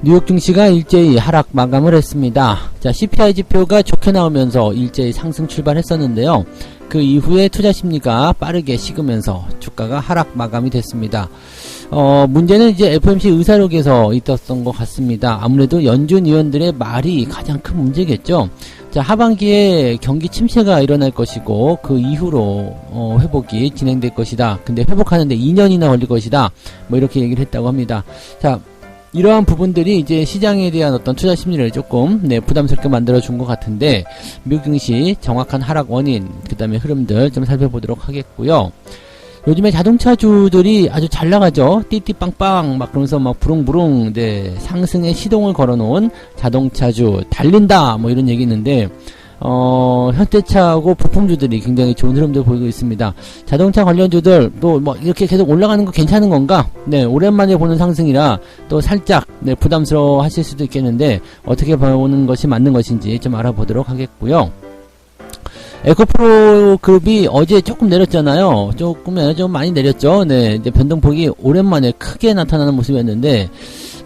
뉴욕 증시가 일제히 하락 마감을 했습니다. 자, CPI 지표가 좋게 나오면서 일제히 상승 출발했었는데요. 그 이후에 투자 심리가 빠르게 식으면서 주가가 하락 마감이 됐습니다. 문제는 이제 FOMC 의사록에서 있었던 것 같습니다. 아무래도 연준 위원들의 말이 가장 큰 문제겠죠. 자, 하반기에 경기 침체가 일어날 것이고 그 이후로 회복이 진행될 것이다. 근데 회복하는데 2년이나 걸릴 것이다. 뭐 이렇게 얘기를 했다고 합니다. 자, 이러한 부분들이 이제 시장에 대한 어떤 투자 심리를 조금 부담스럽게 만들어준 것 같은데, 미국 증시 정확한 하락 원인, 그 다음에 흐름들 좀 살펴보도록 하겠고요. 요즘에 자동차주들이 아주 잘 나가죠. 띠띠빵빵 막 그러면서 막 부릉부릉 상승의 시동을 걸어놓은 자동차주 달린다 뭐 이런 얘기 있는데, 현대차하고 부품주들이 굉장히 좋은 흐름들 보이고 있습니다. 자동차 관련주들 또 뭐 이렇게 계속 올라가는 거 괜찮은 건가? 네, 오랜만에 보는 상승이라 또 살짝 부담스러워 하실 수도 있겠는데, 어떻게 보는 것이 맞는 것인지 좀 알아보도록 하겠고요. 에코프로 그룹이 어제 조금 내렸잖아요. 좀 많이 내렸죠. 네, 이제 변동폭이 오랜만에 크게 나타나는 모습이었는데,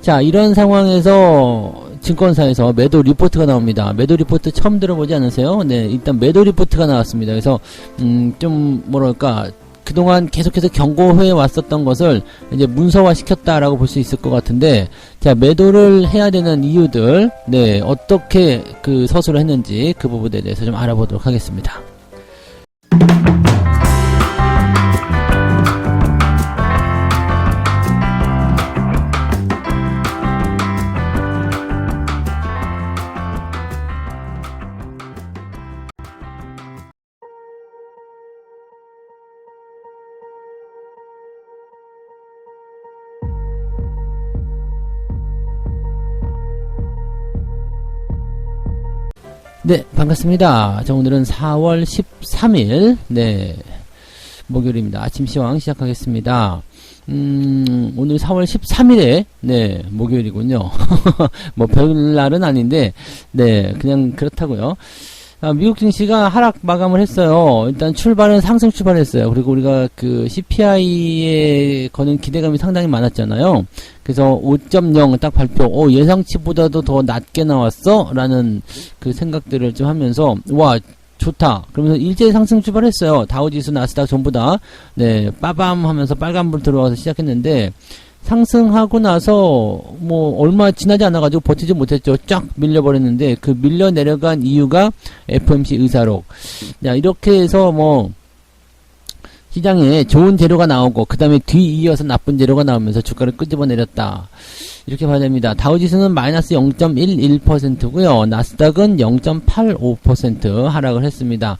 자, 이런 상황에서 증권사에서 매도 리포트가 나옵니다. 매도 리포트 처음 들어보지 않으세요? 네, 일단 매도 리포트가 나왔습니다. 그래서 좀 뭐랄까, 그동안 계속해서 경고해 왔었던 것을 이제 문서화 시켰다라고 볼 수 있을 것 같은데, 자, 매도를 해야 되는 이유들, 네, 어떻게 그 서술을 했는지 그 부분에 대해서 좀 알아보도록 하겠습니다. 네, 반갑습니다. 자, 오늘은 4월 13일, 네, 목요일입니다. 아침 시황 시작하겠습니다. 오늘 4월 13일에, 네, 목요일이군요. 뭐, 별날은 아닌데, 네, 그냥 그렇다고요. 미국 증시가 하락 마감을 했어요. 일단 출발은 상승 출발했어요. 그리고 우리가 그 CPI에 거는 기대감이 상당히 많았잖아요. 그래서 5.0 딱 발표, 예상치보다도 더 낮게 나왔어? 라는 그 생각들을 좀 하면서, 와, 좋다. 그러면서 일제히 상승 출발했어요. 다우지수, 나스닥 전부 다, 네, 빠밤 하면서 빨간불 들어와서 시작했는데, 상승하고 나서 뭐 얼마 지나지 않아가지고 버티지 못했죠. 쫙 밀려버렸는데, 그 밀려 내려간 이유가 FOMC 의사록. 자, 이렇게 해서 뭐 시장에 좋은 재료가 나오고 그 다음에 뒤이어서 나쁜 재료가 나오면서 주가를 끄집어 내렸다. 이렇게 봐야 됩니다. 다우지수는 마이너스 0.11%고요. 나스닥은 0.85% 하락을 했습니다.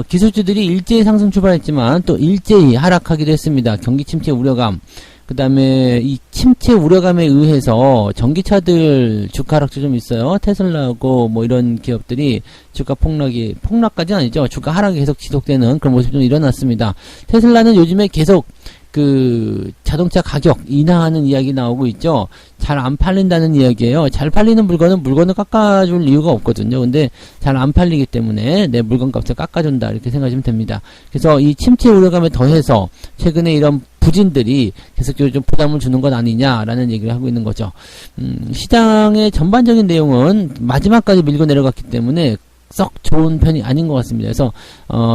기술주들이 일제히 상승 출발했지만 또 일제히 하락하기도 했습니다. 경기 침체 우려감. 그 다음에 이 침체 우려감에 의해서 전기차들 주가 하락도 좀 있어요. 테슬라하고 뭐 이런 기업들이 주가 폭락까지는 아니죠. 주가 하락이 계속 지속되는 그런 모습이 좀 일어났습니다. 테슬라는 요즘에 계속 그 자동차 가격 인하하는 이야기 나오고 있죠. 잘 안 팔린다는 이야기예요. 잘 팔리는 물건을 깎아줄 이유가 없거든요. 근데 잘 안 팔리기 때문에 내 물건값을 깎아준다 이렇게 생각하시면 됩니다. 그래서 이 침체 우려감에 더해서 최근에 이런 부진들이 계속적으로 좀 부담을 주는 것 아니냐라는 얘기를 하고 있는 거죠. 시장의 전반적인 내용은 마지막까지 밀고 내려갔기 때문에 썩 좋은 편이 아닌 것 같습니다. 그래서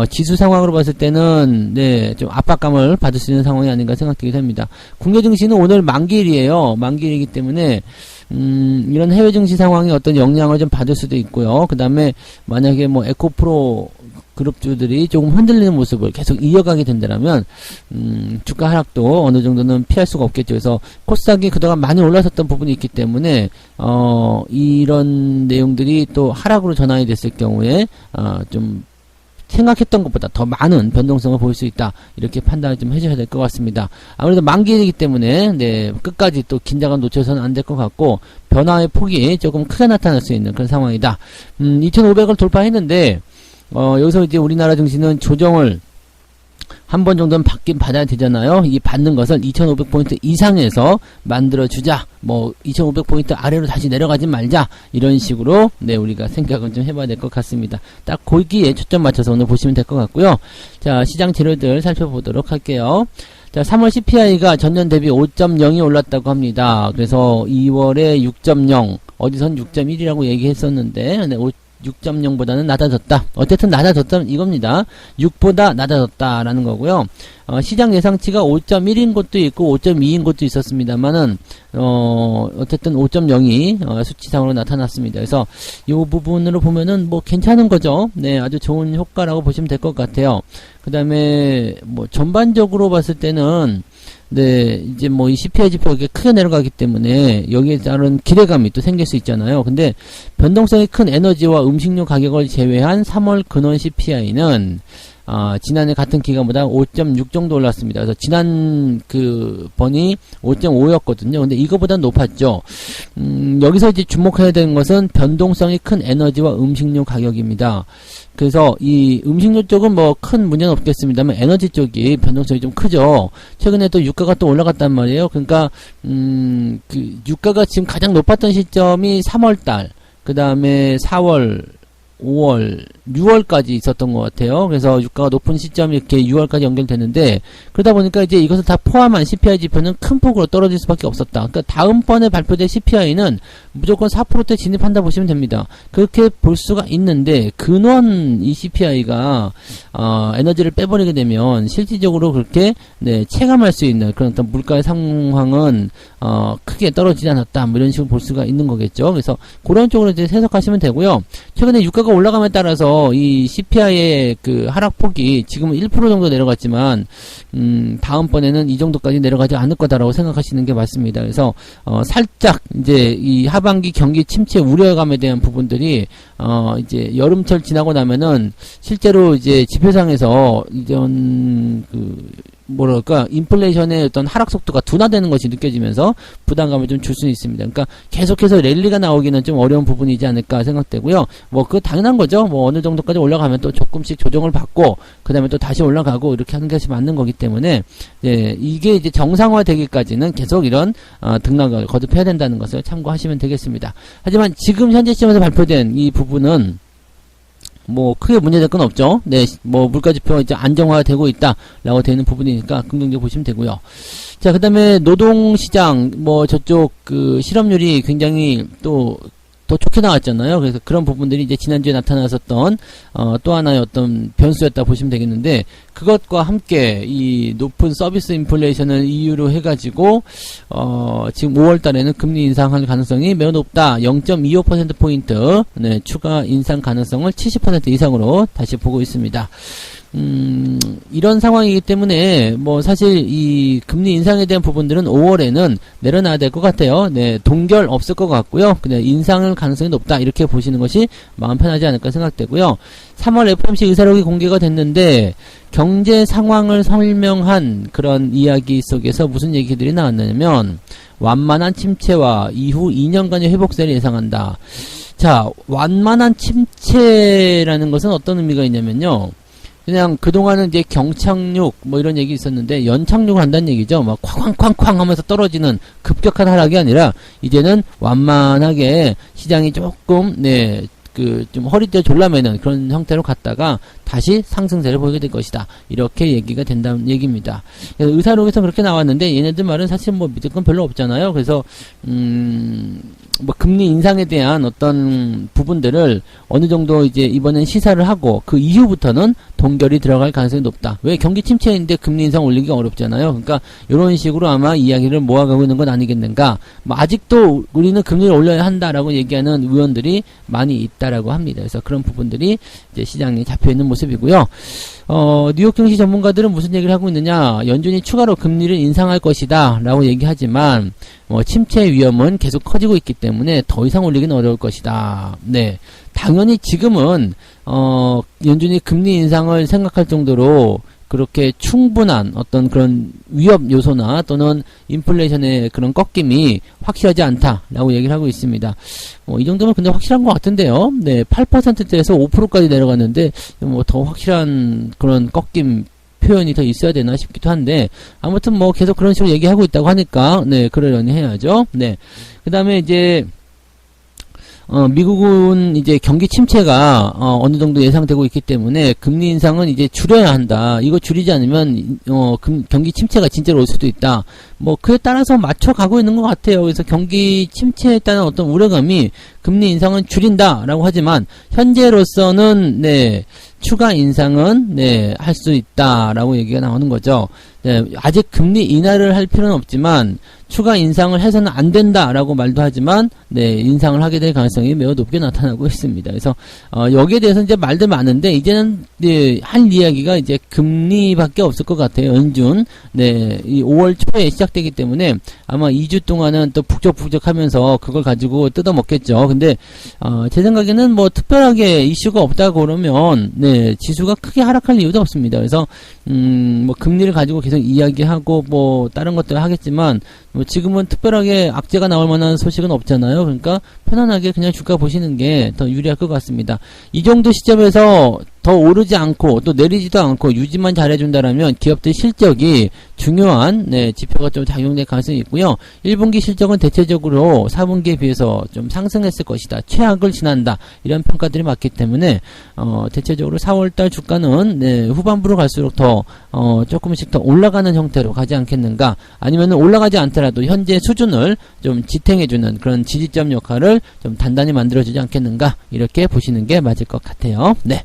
지수 상황으로 봤을 때는 네, 좀 압박감을 받을 수 있는 상황이 아닌가 생각되기도 합니다. 국내 증시는 오늘 만기일이에요. 만기일이기 때문에 이런 해외 증시 상황이 어떤 영향을 좀 받을 수도 있고요. 그 다음에 만약에 뭐 에코프로 그룹주들이 조금 흔들리는 모습을 계속 이어가게 된다면 주가 하락도 어느 정도는 피할 수가 없겠죠. 그래서 코스닥이 그동안 많이 올라섰던 부분이 있기 때문에 이런 내용들이 또 하락으로 전환이 됐을 경우에 좀 생각했던 것보다 더 많은 변동성을 보일 수 있다. 이렇게 판단을 좀 해줘야 될 것 같습니다. 아무래도 만기이기 때문에 네, 끝까지 또 긴장감 놓쳐서는 안 될 것 같고 변화의 폭이 조금 크게 나타날 수 있는 그런 상황이다. 2500을 돌파했는데 여기서 이제 우리나라 증시는 조정을 한 번 정도는 받긴 받아야 되잖아요. 이 받는 것을 2500포인트 이상에서 만들어주자. 뭐 2500포인트 아래로 다시 내려가지 말자. 이런 식으로 네, 우리가 생각은 좀 해봐야 될 것 같습니다. 딱 거기에 초점 맞춰서 오늘 보시면 될 것 같고요. 자, 시장 재료들 살펴보도록 할게요. 자, 3월 CPI가 전년 대비 5.0이 올랐다고 합니다. 그래서 2월에 6.0, 어디선 6.1이라고 얘기했었는데, 네, 6.0보다는 낮아졌다. 어쨌든 낮아졌다는 이겁니다. 6보다 낮아졌다라는 거고요. 시장 예상치가 5.1인 곳도 있고 5.2인 곳도 있었습니다만은 어쨌든 5.0이 수치상으로 나타났습니다. 그래서 이 부분으로 보면은 뭐 괜찮은 거죠. 네, 아주 좋은 효과라고 보시면 될 것 같아요. 그 다음에 뭐 전반적으로 봤을 때는 네, 이제 뭐 이 CPI 지표가 크게 내려가기 때문에 여기에 따른 기대감이 또 생길 수 있잖아요. 근데 변동성이 큰 에너지와 음식료 가격을 제외한 3월 근원 CPI는 지난해 같은 기간보다 5.6 정도 올랐습니다. 그래서 지난 그 번이 5.5였거든요. 근데 이거보다 높았죠. 여기서 이제 주목해야 되는 것은 변동성이 큰 에너지와 음식료 가격입니다. 그래서 이 음식료 쪽은 뭐 큰 문제는 없겠습니다만 에너지 쪽이 변동성이 좀 크죠. 최근에 또 유가가 또 올라갔단 말이에요. 그러니까 그 유가가 지금 가장 높았던 시점이 3월달, 그 다음에 4월, 5월, 6월까지 있었던 것 같아요. 그래서 유가가 높은 시점이 이렇게 6월까지 연결되는데, 그러다 보니까 이제 이것을 다 포함한 CPI 지표는 큰 폭으로 떨어질 수밖에 없었다. 그러니까 다음번에 발표될 CPI는 무조건 4%대 진입한다 보시면 됩니다. 그렇게 볼 수가 있는데, 근원 이 CPI가 에너지를 빼버리게 되면 실질적으로 그렇게 네, 체감할 수 있는 그런 어떤 물가의 상황은 크게 떨어지지 않았다. 뭐 이런 식으로 볼 수가 있는 거겠죠. 그래서 그런 쪽으로 이제 해석하시면 되고요. 최근에 유가가 올라감에 따라서 이 CPI의 그 하락폭이 지금은 1% 정도 내려갔지만 다음번에는 이 정도까지 내려가지 않을 거다라고 생각하시는 게 맞습니다. 그래서 살짝 이제 이 하반기 경기 침체 우려감에 대한 부분들이 이제 여름철 지나고 나면은 실제로 이제 지표상에서 이전 뭐랄까 인플레이션의 어떤 하락 속도가 둔화되는 것이 느껴지면서 부담감을 좀 줄 수 있습니다. 그러니까 계속해서 랠리가 나오기는 좀 어려운 부분이지 않을까 생각되고요. 뭐 그거 당연한 거죠. 뭐 어느 정도까지 올라가면 또 조금씩 조정을 받고 그 다음에 또 다시 올라가고 이렇게 하는 것이 맞는 거기 때문에 이게 이제 정상화되기까지는 계속 이런 등락을 거듭해야 된다는 것을 참고하시면 되겠습니다. 하지만 지금 현재 시점에서 발표된 이 부분은 뭐 크게 문제될 건 없죠. 네, 뭐 물가지표가 이제 안정화되고 있다라고 되는 부분이니까 긍정적으로 보시면 되고요. 자, 그다음에 노동시장 뭐 저쪽 그 실업률이 굉장히 또 더 좋게 나왔잖아요. 그래서 그런 부분들이 이제 지난주에 나타났었던 또 하나의 어떤 변수였다 보시면 되겠는데, 그것과 함께 이 높은 서비스 인플레이션을 이유로 해가지고 지금 5월 달에는 금리 인상할 가능성이 매우 높다. 0.25%포인트 네, 추가 인상 가능성을 70% 이상으로 다시 보고 있습니다. 이런 상황이기 때문에 뭐 사실 이 금리 인상에 대한 부분들은 5월에는 내려놔야 될 것 같아요. 네, 동결 없을 것 같고요. 그냥 인상을 가능성이 높다 이렇게 보시는 것이 마음 편하지 않을까 생각되고요. 3월 FOMC 의사록이 공개가 됐는데 경제 상황을 설명한 그런 이야기 속에서 무슨 얘기들이 나왔냐면 완만한 침체와 이후 2년간의 회복세를 예상한다. 자, 완만한 침체라는 것은 어떤 의미가 있냐면요. 그냥 그동안은 이제 경착륙 뭐 이런 얘기 있었는데 연착륙을 한다는 얘기죠. 막 쾅쾅쾅쾅 하면서 떨어지는 급격한 하락이 아니라 이제는 완만하게 시장이 조금 좀 허리띠를 졸라매는 그런 형태로 갔다가 다시 상승세를 보이게 될 것이다. 이렇게 얘기가 된다는 얘기입니다. 그래서 의사록에서 그렇게 나왔는데 얘네들 말은 사실 뭐 믿을 건 별로 없잖아요. 그래서 뭐 금리 인상에 대한 어떤 부분들을 어느 정도 이제 이번엔 시사를 하고 그 이후부터는 동결이 들어갈 가능성이 높다. 왜 경기 침체인데 금리 인상 올리기가 어렵잖아요. 그러니까 이런 식으로 아마 이야기를 모아가고 있는 건 아니겠는가. 뭐 아직도 우리는 금리를 올려야 한다라고 얘기하는 의원들이 많이 있다라고 합니다. 그래서 그런 부분들이 이제 시장에 잡혀 있는 모습이고요. 뉴욕 증시 전문가들은 무슨 얘기를 하고 있느냐. 연준이 추가로 금리를 인상할 것이다 라고 얘기하지만 침체 위험은 계속 커지고 있기 때문에 더 이상 올리기는 어려울 것이다. 네, 당연히 지금은 연준이 금리 인상을 생각할 정도로 그렇게 충분한 어떤 그런 위협 요소나 또는 인플레이션의 그런 꺾임이 확실하지 않다라고 얘기를 하고 있습니다. 이 정도면 근데 확실한 것 같은데요. 네, 8%대에서 5%까지 내려갔는데 뭐 더 확실한 그런 꺾임 표현이 더 있어야 되나 싶기도 한데, 아무튼 뭐 계속 그런 식으로 얘기하고 있다고 하니까 네, 그러려니 해야죠. 네, 그 다음에 이제 미국은 이제 경기 침체가 어느 정도 예상되고 있기 때문에 금리 인상은 이제 줄여야 한다. 이거 줄이지 않으면 경기 침체가 진짜로 올 수도 있다. 뭐 그에 따라서 맞춰가고 있는 것 같아요. 그래서 경기 침체에 따른 어떤 우려감이 금리 인상은 줄인다라고 하지만 현재로서는 네, 추가 인상은 네, 할 수 있다라고 얘기가 나오는 거죠. 네, 아직 금리 인하를 할 필요는 없지만 추가 인상을 해서는 안 된다라고 말도 하지만 네, 인상을 하게 될 가능성이 매우 높게 나타나고 있습니다. 그래서 여기에 대해서 이제 말들 많은데 이제는 네, 할 이야기가 이제 금리밖에 없을 것 같아요. 연준 네, 이 5월 초에 시작되기 때문에 아마 2주 동안은 또 북적북적하면서 그걸 가지고 뜯어먹겠죠. 근데 제 생각에는 뭐 특별하게 이슈가 없다고 그러면 네, 지수가 크게 하락할 이유도 없습니다. 그래서 뭐 금리를 가지고 계속 이야기하고 뭐 다른 것들을 하겠지만 뭐 지금은 특별하게 악재가 나올 만한 소식은 없잖아요. 그러니까 편안하게 그냥 주가 보시는 게 더 유리할 것 같습니다. 이 정도 시점에서 더 오르지 않고 또 내리지도 않고 유지만 잘해준다라면 기업들 실적이 중요한 네, 지표가 좀 작용될 가능성이 있고요. 1분기 실적은 대체적으로 4분기에 비해서 좀 상승했을 것이다. 최악을 지난다. 이런 평가들이 많기 때문에 대체적으로 4월달 주가는 네, 후반부로 갈수록 더 조금씩 더 올라가는 형태로 가지 않겠는가. 아니면 올라가지 않더라도 현재 수준을 좀 지탱해주는 그런 지지점 역할을 좀 단단히 만들어주지 않겠는가. 이렇게 보시는 게 맞을 것 같아요. 네.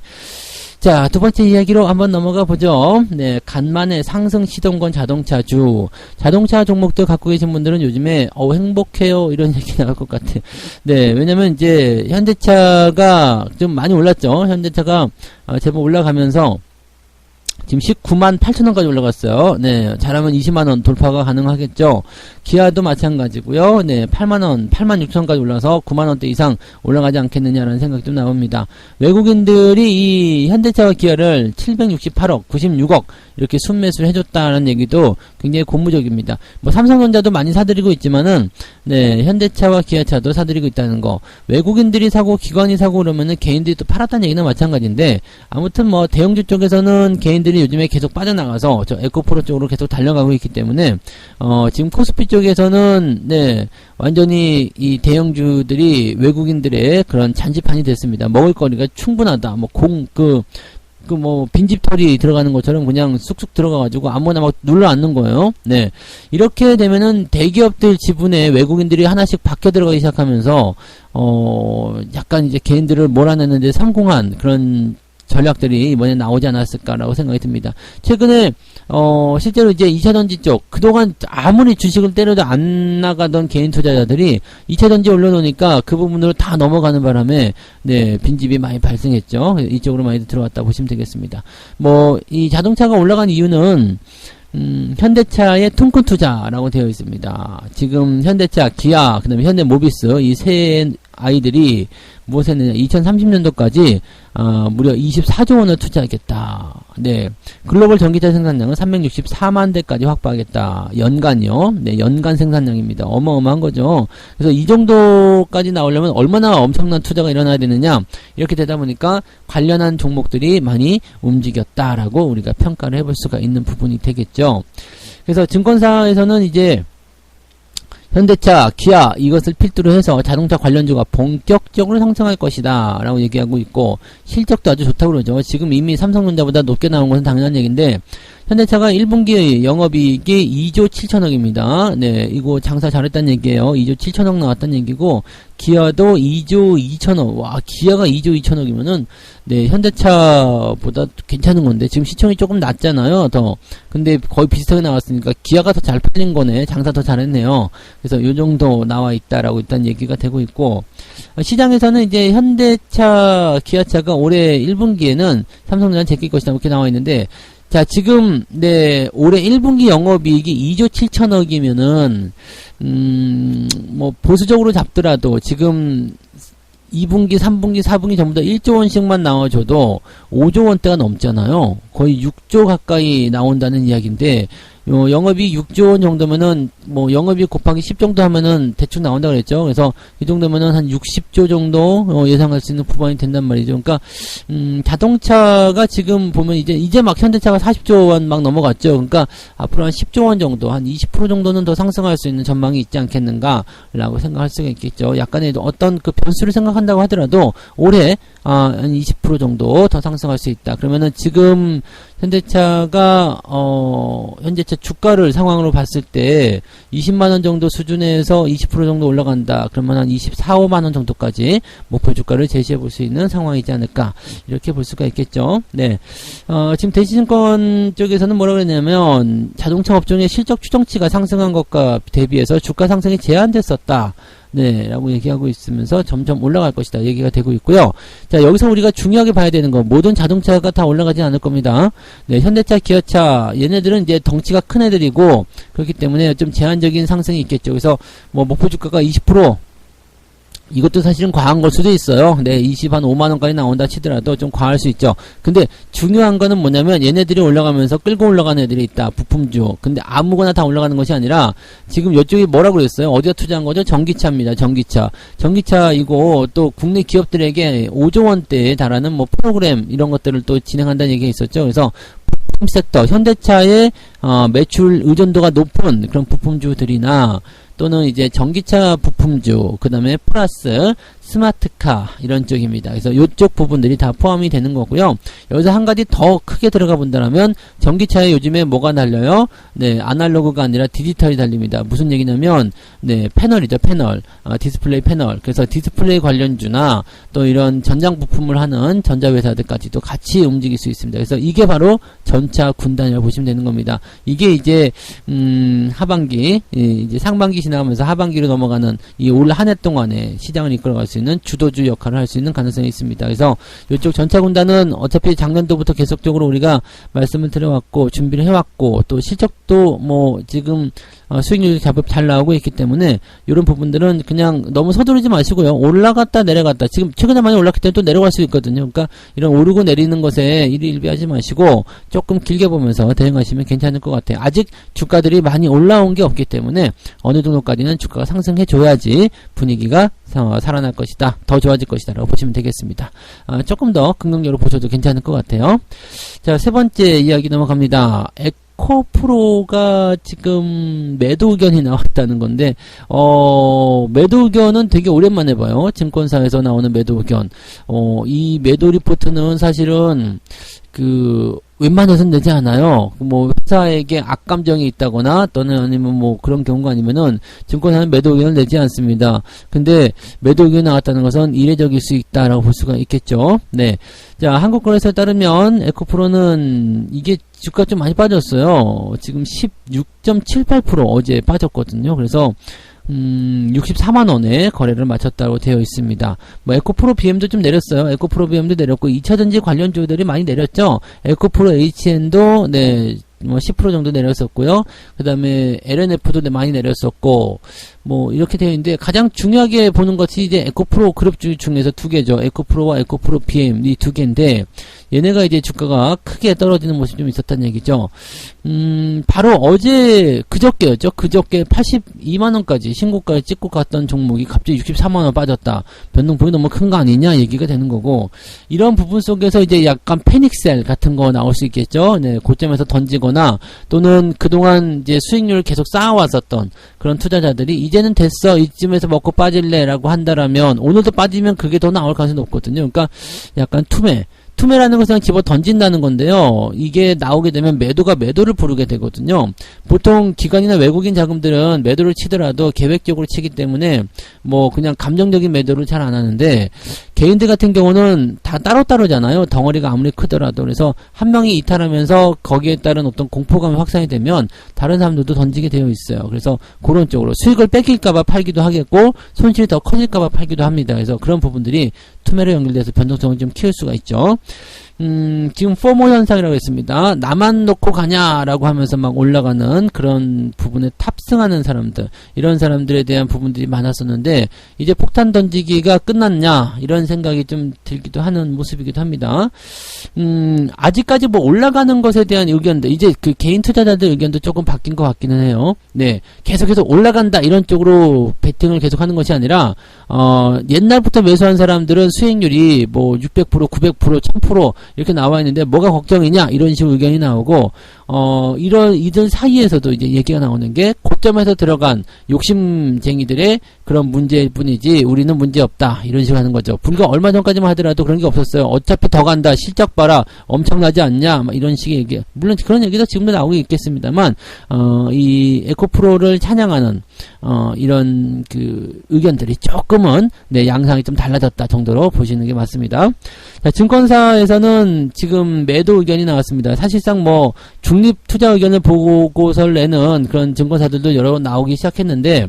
자, 두 번째 이야기로 한번 넘어가 보죠. 네, 간만에 상승 시동건 자동차주. 자동차 종목들 갖고 계신 분들은 요즘에, 행복해요. 이런 얘기 나올 것 같아요. 네, 왜냐면 이제, 현대차가 좀 많이 올랐죠. 현대차가, 제법 올라가면서, 지금 19만 8천원까지 올라갔어요. 네, 잘하면 20만원 돌파가 가능하겠죠. 기아도 마찬가지고요. 네, 8만원, 8만 6천원까지 올라서 9만원대 이상 올라가지 않겠느냐라는 생각도 나옵니다. 외국인들이 이 현대차와 기아를 768억, 96억 이렇게 순매수를 해줬다는 얘기도 굉장히 고무적입니다. 뭐 삼성전자도 많이 사들이고 있지만은 네, 현대차와 기아차도 사들이고 있다는 거. 외국인들이 사고 기관이 사고 그러면은 개인들이 또 팔았다는 얘기는 마찬가지인데 아무튼 뭐 대형주 쪽에서는 개인들이 요즘에 계속 빠져나가서 저 에코프로 쪽으로 계속 달려가고 있기 때문에 지금 코스피 쪽에서는 네, 완전히 이 대형주들이 외국인들의 그런 잔치판이 됐습니다. 먹을 거리가 충분하다. 뭐 빈집털이 들어가는 것처럼 그냥 쑥쑥 들어가가지고 아무나 막 눌러 앉는 거예요. 네. 이렇게 되면은 대기업들 지분에 외국인들이 하나씩 박혀 들어가기 시작하면서, 약간 이제 개인들을 몰아내는데 성공한 그런 전략들이 이번에 나오지 않았을까라고 생각이 듭니다. 최근에 실제로 이제 2차전지 쪽 그동안 아무리 주식을 때려도 안 나가던 개인 투자자들이 2차전지 올려놓으니까 그 부분으로 다 넘어가는 바람에 네, 빈집이 많이 발생했죠. 이쪽으로 많이 들어왔다 보시면 되겠습니다. 뭐 이 자동차가 올라간 이유는 현대차의 퉁큰 투자라고 되어 있습니다. 지금 현대차, 기아, 그 다음에 현대모비스 이 세 아이들이 무엇에 했느냐 2030년도까지 무려 24조 원을 투자하겠다. 네, 글로벌 전기차 생산량은 364만 대까지 확보하겠다. 연간요. 네, 연간 생산량입니다. 어마어마한 거죠. 그래서 이 정도까지 나오려면 얼마나 엄청난 투자가 일어나야 되느냐. 이렇게 되다 보니까 관련한 종목들이 많이 움직였다라고 우리가 평가를 해볼 수가 있는 부분이 되겠죠. 그래서 증권사에서는 이제 현대차, 기아 이것을 필두로 해서 자동차 관련주가 본격적으로 상승할 것이다 라고 얘기하고 있고 실적도 아주 좋다고 그러죠. 지금 이미 삼성전자보다 높게 나온 것은 당연한 얘기인데 현대차가 1분기 영업이익이 2조 7천억입니다. 네, 이거 장사 잘했다는 얘기예요. 2조 7천억 나왔다는 얘기고 기아도 2조 2천억. 와, 기아가 2조 2천억이면은 네, 현대차보다 괜찮은 건데 지금 시총이 조금 낮잖아요. 더. 근데 거의 비슷하게 나왔으니까 기아가 더 잘 팔린 거네. 장사 더 잘했네요. 그래서 요 정도 나와 있다라고 일단 얘기가 되고 있고 시장에서는 이제 현대차, 기아차가 올해 1분기에는 삼성전자 제낄 것이다 이렇게 나와 있는데 자, 지금, 네, 올해 1분기 영업이익이 2조 7천억이면은, 뭐, 보수적으로 잡더라도 지금 2분기, 3분기, 4분기 전부 다 1조 원씩만 나와줘도 5조 원대가 넘잖아요. 거의 6조 가까이 나온다는 이야기인데, 영업이 6조 원 정도면은 뭐 영업이 곱하기 10 정도 하면은 대충 나온다 그랬죠. 그래서 이 정도면은 한 60조 정도 예상할 수 있는 부분이 된단 말이죠. 그러니까 자동차가 지금 보면 이제 막 현대차가 40조 원 막 넘어갔죠. 그러니까 앞으로 한 10조 원 정도, 한 20% 정도는 더 상승할 수 있는 전망이 있지 않겠는가라고 생각할 수가 있겠죠. 약간의 어떤 그 변수를 생각한다고 하더라도 올해 한 20% 정도 더 상승할 수 있다. 그러면은 지금 현대차가 현대차 주가를 상황으로 봤을 때 20만원 정도 수준에서 20% 정도 올라간다. 그러면 한 24, 5만원 정도까지 목표 주가를 제시해 볼 수 있는 상황이지 않을까, 이렇게 볼 수가 있겠죠. 네. 지금 대신증권 쪽에서는 뭐라고 했냐면 자동차 업종의 실적 추정치가 상승한 것과 대비해서 주가 상승이 제한됐었다. 네, 라고 얘기하고 있으면서 점점 올라갈 것이다 얘기가 되고 있고요. 자, 여기서 우리가 중요하게 봐야 되는 거, 모든 자동차가 다 올라가진 않을 겁니다. 네, 현대차, 기아차, 얘네들은 이제 덩치가 큰 애들이고, 그렇기 때문에 좀 제한적인 상승이 있겠죠. 그래서 뭐 목표 주가가 20%, 이것도 사실은 과한 걸 수도 있어요. 네, 20한 5만원까지 나온다 치더라도 좀 과할 수 있죠. 근데 중요한 거는 뭐냐면 얘네들이 올라가면서 끌고 올라가는 애들이 있다. 부품주. 근데 아무거나 다 올라가는 것이 아니라 지금 이쪽이 뭐라고 그랬어요? 어디다 투자한 거죠? 전기차입니다. 전기차. 전기차이고 또 국내 기업들에게 5조 원대에 달하는 뭐 프로그램 이런 것들을 또 진행한다는 얘기가 있었죠. 그래서 부품 섹터, 현대차의 매출 의존도가 높은 그런 부품주들이나 또는 이제 전기차 부품주, 그 다음에 플러스 스마트카 이런 쪽입니다. 그래서 이쪽 부분들이 다 포함이 되는 거고요. 여기서 한 가지 더 크게 들어가 본다면 전기차에 요즘에 뭐가 달려요? 네, 아날로그가 아니라 디지털이 달립니다. 무슨 얘기냐면 네, 패널이죠. 패널, 디스플레이 패널. 그래서 디스플레이 관련주나 또 이런 전장 부품을 하는 전자회사들까지도 같이 움직일 수 있습니다. 그래서 이게 바로 전차 군단이라고 보시면 되는 겁니다. 이게 이제 하반기, 이제 상반기 지나가면서 하반기로 넘어가는 이 올 한 해 동안에 시장을 이끌어갈 수 있는 주도주 역할을 할 수 있는 가능성이 있습니다. 그래서 이쪽 전차 군단은 어차피 작년도부터 계속적으로 우리가 말씀을 드려왔고 준비를 해왔고 또 실적도 뭐 지금 수익률이 제법 잘 나오고 있기 때문에 이런 부분들은 그냥 너무 서두르지 마시고요. 올라갔다 내려갔다, 지금 최근에 많이 올랐기 때문에 또 내려갈 수 있거든요. 그러니까 이런 오르고 내리는 것에 일희일비하지 마시고 조금 길게 보면서 대응하시면 괜찮을 것 같아요. 아직 주가들이 많이 올라온 게 없기 때문에 어느 정도까지는 주가가 상승해 줘야지 분위기가 살아날 것이다, 더 좋아질 것이다 라고 보시면 되겠습니다. 조금 더 긍정적으로 보셔도 괜찮을 것 같아요. 자, 세 번째 이야기 넘어갑니다. 에코프로가 지금 매도 의견이 나왔다는 건데, 매도 의견은 되게 오랜만에 봐요. 증권사에서 나오는 매도 의견. 이 매도 리포트는 사실은 웬만해서는 내지 않아요. 뭐 회사에게 악감정이 있다거나 또는 아니면 뭐 그런 경우가 아니면은 증권사는 매도 의견을 내지 않습니다. 근데 매도 의견이 나왔다는 것은 이례적일 수 있다라고 볼 수가 있겠죠. 네. 자, 한국거래소에 따르면 에코프로는 이게 주가 좀 많이 빠졌어요. 지금 16.78% 어제 빠졌거든요. 그래서 64만원에 거래를 마쳤다고 되어 있습니다. 뭐 에코프로 BM도 좀 내렸어요. 에코프로 BM도 내렸고 2차전지 관련주들이 많이 내렸죠. 에코프로 HN도 네, 뭐 10% 정도 내렸었고요. 그 다음에 LNF도 많이 내렸었고, 뭐 이렇게 되어 있는데 가장 중요하게 보는 것이 이제 에코프로 그룹주 중에서 두 개죠. 에코프로와 에코프로 BM 이 두 개인데 얘네가 이제 주가가 크게 떨어지는 모습이 좀 있었다는 얘기죠. 바로 어제 그저께였죠. 그저께 82만원까지 신고가를 찍고 갔던 종목이 갑자기 64만원 빠졌다. 변동폭이 너무 큰 거 아니냐 얘기가 되는 거고, 이런 부분 속에서 이제 약간 패닉셀 같은 거 나올 수 있겠죠. 네, 고점에서 던지거나 또는 그동안 이제 수익률을 계속 쌓아왔었던 그런 투자자들이 이제는 됐어, 이쯤에서 먹고 빠질래 라고 한다라면 오늘도 빠지면 그게 더 나올 가능성이 높거든요. 그러니까 약간 투매라는 것은 집어 던진다는 건데요. 이게 나오게 되면 매도가 매도를 부르게 되거든요. 보통 기관이나 외국인 자금들은 매도를 치더라도 계획적으로 치기 때문에 뭐 그냥 감정적인 매도를 잘 안 하는데, 개인들 같은 경우는 다 따로따로잖아요. 덩어리가 아무리 크더라도. 그래서 한 명이 이탈하면서 거기에 따른 어떤 공포감이 확산이 되면 다른 사람들도 던지게 되어 있어요. 그래서 그런 쪽으로 수익을 뺏길까봐 팔기도 하겠고 손실이 더 커질까봐 팔기도 합니다. 그래서 그런 부분들이 투매로 연결돼서 변동성을 좀 키울 수가 있죠. 지금 포모 현상이라고 했습니다. 나만 놓고 가냐라고 하면서 막 올라가는 그런 부분에 탑승하는 사람들, 이런 사람들에 대한 부분들이 많았었는데, 이제 폭탄 던지기가 끝났냐 이런 생각이 좀 들기도 하는 모습이기도 합니다. 아직까지 뭐 올라가는 것에 대한 의견도, 이제 그 개인 투자자들 의견도 조금 바뀐 것 같기는 해요. 네, 계속해서 올라간다 이런 쪽으로 베팅을 계속하는 것이 아니라 옛날부터 매수한 사람들은 수익률이 뭐 600%, 900%, 1000% 이렇게 나와 있는데 뭐가 걱정이냐 이런 식으로 의견이 나오고, 이들 사이에서도 이제 얘기가 나오는 게 고점에서 들어간 욕심쟁이들의 그런 문제일 뿐이지 우리는 문제 없다 이런 식으로 하는 거죠. 불과 얼마 전까지만 하더라도 그런 게 없었어요. 어차피 더 간다, 실적 봐라, 엄청나지 않냐, 막 이런 식의 얘기. 물론 그런 얘기도 지금도 나오고 있겠습니다만, 이 에코프로를 찬양하는 이런 그 의견들이 조금은 네, 양상이 좀 달라졌다 정도로 보시는 게 맞습니다. 자, 증권사에서는 지금 매도 의견이 나왔습니다. 사실상 뭐 중립 투자 의견을 보고서를 내는 그런 증권사들도 여러 나오기 시작했는데,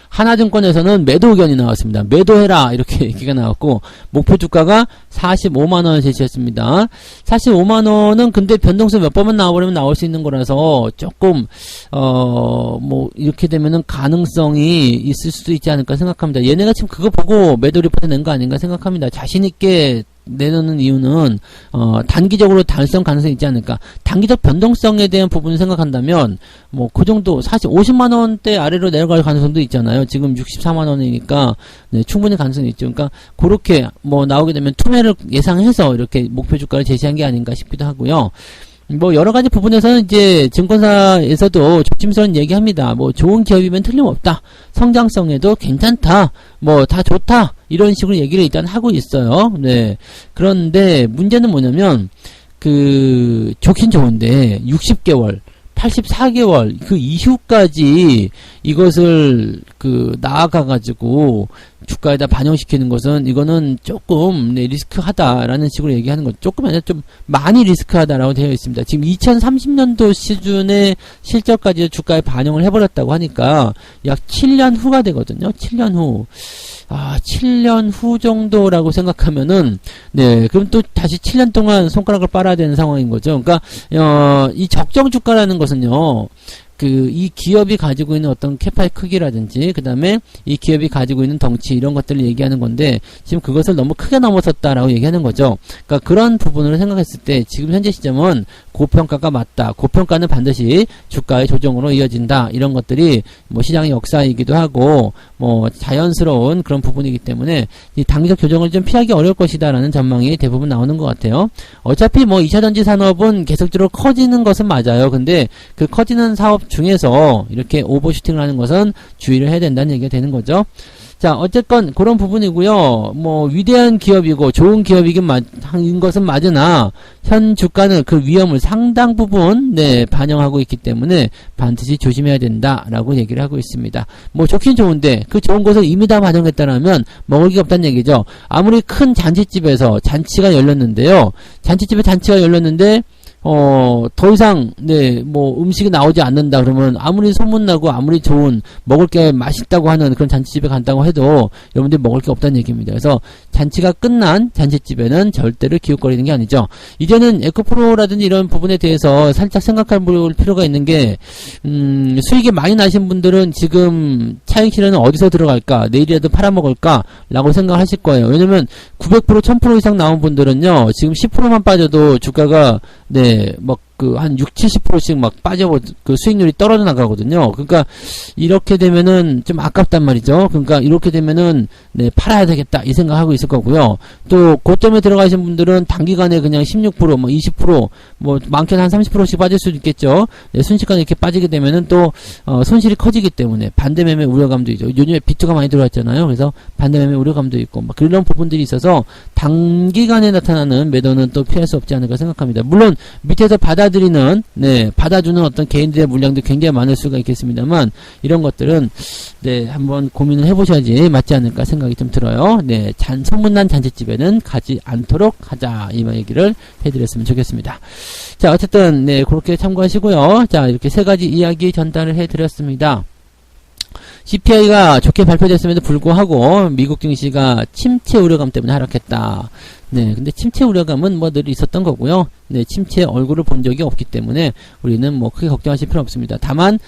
하나증권에서는 매도 의견이 나왔습니다. 매도해라 이렇게 얘기가 나왔고, 목표 주가가 45만원을 제시했습니다. 45만원은 근데 변동수 몇 번만 나와버리면 나올 수 있는 거라서 조금 뭐 이렇게 되면은 가능성이 있을 수도 있지 않을까 생각합니다. 얘네가 지금 그거 보고 매도 리포트 낸 거 아닌가 생각합니다. 자신있게 내놓는 이유는 단기적으로 달성 가능성이 있지 않을까. 단기적 변동성에 대한 부분을 생각한다면 뭐 그 정도, 사실 50만원대 아래로 내려갈 가능성도 있잖아요. 지금 64만원이니까 네, 충분히 가능성이 있죠. 그러니까 그렇게 뭐 나오게 되면 투매를 예상해서 이렇게 목표 주가를 제시한 게 아닌가 싶기도 하고요. 뭐 여러 가지 부분에서는 이제 증권사에서도 조심스러운 얘기합니다. 뭐 좋은 기업이면 틀림없다, 성장성에도 괜찮다, 뭐 다 좋다 이런 식으로 얘기를 일단 하고 있어요. 네. 그런데 문제는 뭐냐면 그 좋긴 좋은데 60개월 84개월 그 이후까지 이것을 그 나아가가지고 주가에다 반영시키는 것은 이거는 조금 네, 리스크하다라는 식으로 얘기하는 것, 조금 아니라 좀 많이 리스크하다라고 되어 있습니다. 지금 2030년도 시즌의 실적까지 주가에 반영을 해버렸다고 하니까 약 7년 후가 되거든요. 7년 후. 7년 후 정도라고 생각하면은, 네, 그럼 또 다시 7년 동안 손가락을 빨아야 되는 상황인 거죠. 그러니까, 이 적정 주가라는 것은요, 이 기업이 가지고 있는 어떤 캐파의 크기라든지, 그 다음에 이 기업이 가지고 있는 덩치, 이런 것들을 얘기하는 건데, 지금 그것을 너무 크게 넘어섰다라고 얘기하는 거죠. 그러니까 그런 부분을 생각했을 때, 지금 현재 시점은 고평가가 맞다. 고평가는 반드시 주가의 조정으로 이어진다. 이런 것들이 뭐 시장의 역사이기도 하고, 뭐 자연스러운 그런 부분이기 때문에, 이 단기적 조정을 좀 피하기 어려울 것이다라는 전망이 대부분 나오는 것 같아요. 어차피 뭐 2차전지 산업은 계속적으로 커지는 것은 맞아요. 근데 그 커지는 사업 중에서 이렇게 오버슈팅을 하는 것은 주의를 해야 된다는 얘기가 되는 거죠. 자, 어쨌건 그런 부분이고요. 뭐 위대한 기업이고 좋은 기업이긴 인 것은 맞으나 현 주가는 그 위험을 상당 부분 네, 반영하고 있기 때문에 반드시 조심해야 된다라고 얘기를 하고 있습니다. 뭐 좋긴 좋은데 그 좋은 것을 이미 다 반영했다라면 먹을 게 없다는 얘기죠. 아무리 큰 잔치집에서 잔치가 열렸는데요. 잔치집에 잔치가 열렸는데 더 이상, 네, 뭐, 음식이 나오지 않는다, 그러면, 아무리 소문나고, 아무리 좋은, 먹을 게 맛있다고 하는 그런 잔치집에 간다고 해도, 여러분들이 먹을 게 없다는 얘기입니다. 그래서, 잔치가 끝난 잔치집에는 절대로 기웃거리는 게 아니죠. 이제는 에코프로라든지 이런 부분에 대해서 살짝 생각해 볼 필요가 있는 게, 수익이 많이 나신 분들은 지금 차익 실현은 어디서 들어갈까, 내일이라도 팔아먹을까, 라고 생각하실 거예요. 왜냐면, 900%, 1000% 이상 나온 분들은요, 지금 10%만 빠져도 주가가, 네, 막, 한 60, 70%씩 막 그 수익률이 떨어져 나가거든요. 그러니까, 이렇게 되면은 좀 아깝단 말이죠. 그러니까, 이렇게 되면은, 네, 팔아야 되겠다, 이 생각하고 있을 거고요. 또, 고점에 들어가신 분들은 단기간에 그냥 16%, 뭐 20%, 뭐, 많게는 한 30%씩 빠질 수도 있겠죠. 네, 순식간에 이렇게 빠지게 되면은 또, 손실이 커지기 때문에, 반대매매 우려감도 있죠. 요즘에 비트가 많이 들어왔잖아요. 그래서, 반대매매 우려감도 있고, 막, 그런 부분들이 있어서, 단기간에 나타나는 매도는 또 피할 수 없지 않을까 생각합니다. 물론, 밑에서 받아주는 어떤 개인들의 물량도 굉장히 많을 수가 있겠습니다만, 이런 것들은, 네, 한번 고민을 해보셔야지 맞지 않을까 생각이 좀 들어요. 네, 소문난 잔치집에는 가지 않도록 하자. 이 얘기를 해드렸으면 좋겠습니다. 자, 어쨌든, 네, 그렇게 참고하시고요. 자, 이렇게 세 가지 이야기 전달을 해드렸습니다. CPI가 좋게 발표됐음에도 불구하고 미국 증시가 침체 우려감 때문에 하락했다. 네, 근데 침체 우려감은 뭐 늘 있었던 거고요. 네, 침체 얼굴을 본 적이 없기 때문에 우리는 뭐 크게 걱정하실 필요 없습니다. 다만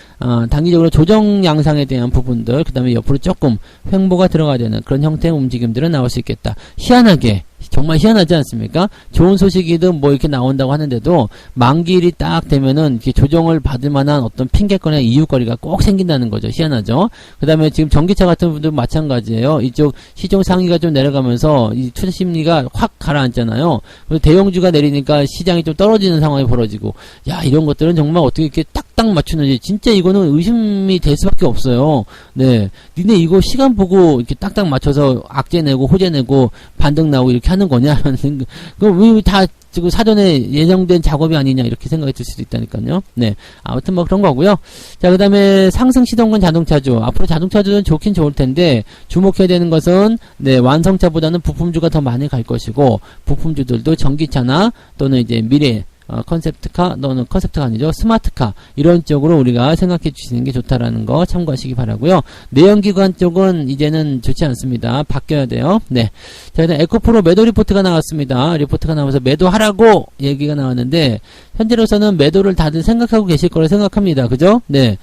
단기적으로 조정 양상에 대한 부분들, 그 다음에 옆으로 조금 횡보가 들어가야 되는 그런 형태의 움직임들은 나올 수 있겠다. 희한하게, 정말 희한하지 않습니까? 좋은 소식이든 뭐 이렇게 나온다고 하는데도 만기일이 딱 되면은 이렇게 조정을 받을 만한 어떤 핑계거리나 이유거리가 꼭 생긴다는 거죠. 희한하죠. 그 다음에 지금 전기차 같은 분들도 마찬가지예요. 이쪽 시종 상위가 좀 내려가면서 이 투자 심리가 확 가라앉잖아요. 그리고 대형주가 내리니까 시장이 좀 떨어지는 상황이 벌어지고, 야, 이런 것들은 정말 어떻게 이렇게 딱딱 맞추는지 진짜 이거는 의심이 될 수밖에 없어요. 네, 니네 이거 시간 보고 이렇게 딱딱 맞춰서 악재 내고 호재 내고 반등 나오고 이렇게 하는 거냐라는 생각. 그럼 왜 다 지금 사전에 예정된 작업이 아니냐 이렇게 생각이 들 수도 있다니까요. 네, 아무튼 뭐 그런 거고요. 자, 그 다음에 상승 시동권 자동차주. 앞으로 자동차주는 좋긴 좋을 텐데 주목해야 되는 것은 네, 완성차보다는 부품주가 더 많이 갈 것이고, 부품주들도 전기차나 또는 이제 미래 컨셉트카 또는 컨셉트가 아니죠, 스마트카 이런 쪽으로 우리가 생각해 주시는 게 좋다라는 거 참고하시기 바라고요. 내연기관 쪽은 이제는 좋지 않습니다. 바뀌어야 돼요. 네, 자, 일단 에코프로 매도 리포트가 나왔습니다. 리포트가 나와서 매도하라고 얘기가 나왔는데 현재로서는 매도를 다들 생각하고 계실 거라 생각합니다. 그죠? 네,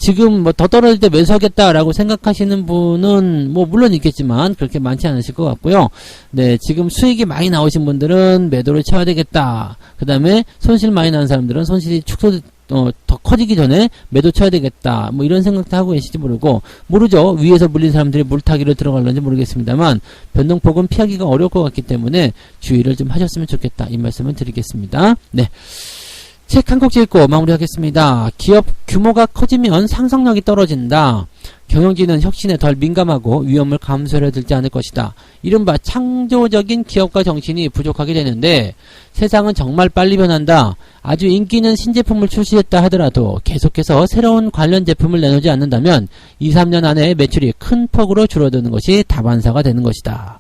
지금 뭐 더 떨어질 때 매수하겠다라고 생각하시는 분은 뭐 물론 있겠지만 그렇게 많지 않으실 것 같고요. 네, 지금 수익이 많이 나오신 분들은 매도를 쳐야 되겠다. 그 다음에 손실 많이 나는 사람들은 손실이 더 커지기 전에 매도 쳐야 되겠다. 뭐 이런 생각도 하고 계실지 모르죠. 위에서 물린 사람들이 물타기로 들어갈런지 모르겠습니다만 변동폭은 피하기가 어려울 것 같기 때문에 주의를 좀 하셨으면 좋겠다. 이 말씀을 드리겠습니다. 네. 책 한 곡 읽고 마무리하겠습니다. 기업 규모가 커지면 상상력이 떨어진다. 경영진은 혁신에 덜 민감하고 위험을 감수하려 들지 않을 것이다. 이른바 창조적인 기업가 정신이 부족하게 되는데 세상은 정말 빨리 변한다. 아주 인기 있는 신제품을 출시했다 하더라도 계속해서 새로운 관련 제품을 내놓지 않는다면 2, 3년 안에 매출이 큰 폭으로 줄어드는 것이 다반사가 되는 것이다.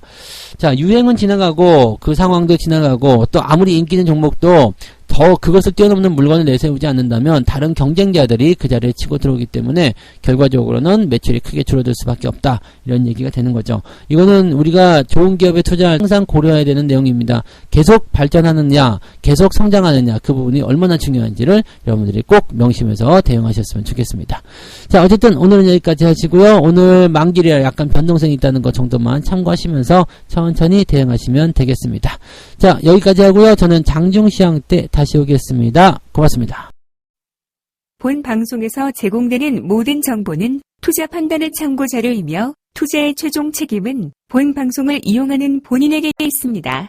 자, 유행은 지나가고 그 상황도 지나가고 또 아무리 인기 있는 종목도 더 그것을 뛰어넘는 물건을 내세우지 않는다면 다른 경쟁자들이 그 자리에 치고 들어오기 때문에 결과적으로는 매출이 크게 줄어들 수밖에 없다. 이런 얘기가 되는 거죠. 이거는 우리가 좋은 기업에 투자할 때 항상 고려해야 되는 내용입니다. 계속 발전하느냐, 계속 성장하느냐, 그 부분이 얼마나 중요한지를 여러분들이 꼭 명심해서 대응하셨으면 좋겠습니다. 자, 어쨌든 오늘은 여기까지 하시고요. 오늘 만기일에 약간 변동성이 있다는 것 정도만 참고하시면서 천천히 대응하시면 되겠습니다. 자, 여기까지 하고요. 저는 장중시황 때 다시 오겠습니다. 고맙습니다. 본 방송에서 제공되는 모든 정보는 투자 판단의 참고 자료이며 투자의 최종 책임은 본 방송을 이용하는 본인에게 있습니다.